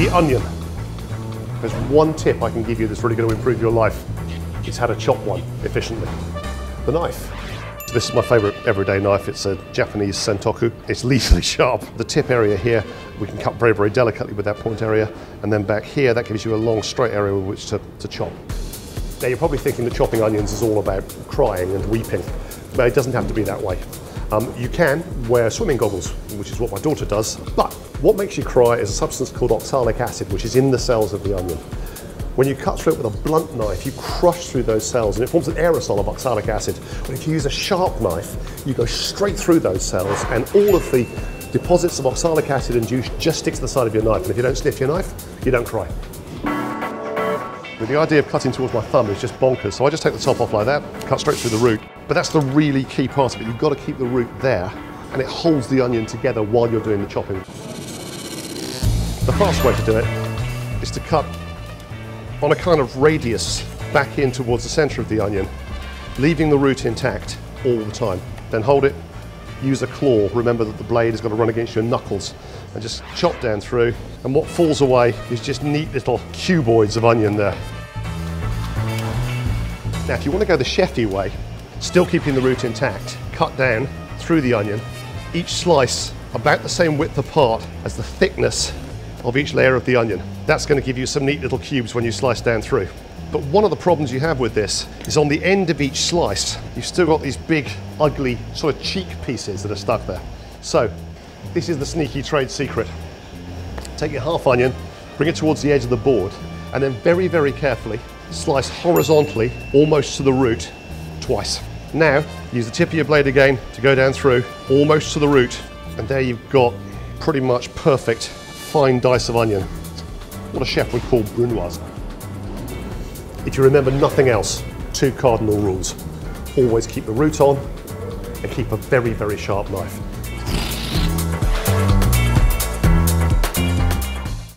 the onion. There's one tip I can give you that's really going to improve your life. It's how to chop one efficiently. The knife. This is my favourite everyday knife. It's a Japanese sentoku. It's lethally sharp. The tip area here, we can cut very, very delicately with that point area. And then back here, that gives you a long straight area with which to chop. Now you're probably thinking that chopping onions is all about crying and weeping, but it doesn't have to be that way. You can wear swimming goggles, which is what my daughter does, but what makes you cry is a substance called oxalic acid, which is in the cells of the onion. When you cut through it with a blunt knife, you crush through those cells and it forms an aerosol of oxalic acid. But if you use a sharp knife, you go straight through those cells and all of the deposits of oxalic acid and juice just stick to the side of your knife. And if you don't sniff your knife, you don't cry. But the idea of cutting towards my thumb is just bonkers. So I just take the top off like that, cut straight through the root. But that's the really key part of it. You've got to keep the root there and it holds the onion together while you're doing the chopping. The fast way to do it is to cut on a kind of radius back in towards the center of the onion, leaving the root intact all the time. Then hold it, use a claw. Remember that the blade has got to run against your knuckles and just chop down through. And what falls away is just neat little cuboids of onion there. Now, if you want to go the chefy way, still keeping the root intact, cut down through the onion, each slice about the same width apart as the thickness of each layer of the onion. That's going to give you some neat little cubes when you slice down through. But one of the problems you have with this is on the end of each slice, you've still got these big, ugly, sort of cheek pieces that are stuck there. So, this is the sneaky trade secret. Take your half onion, bring it towards the edge of the board, and then very, very carefully slice horizontally, almost to the root, twice. Now, use the tip of your blade again to go down through, almost to the root, and there you've got pretty much perfect fine dice of onion. What a chef would call brunoise. If you remember nothing else, 2 cardinal rules. Always keep the root on and keep a very, very sharp knife.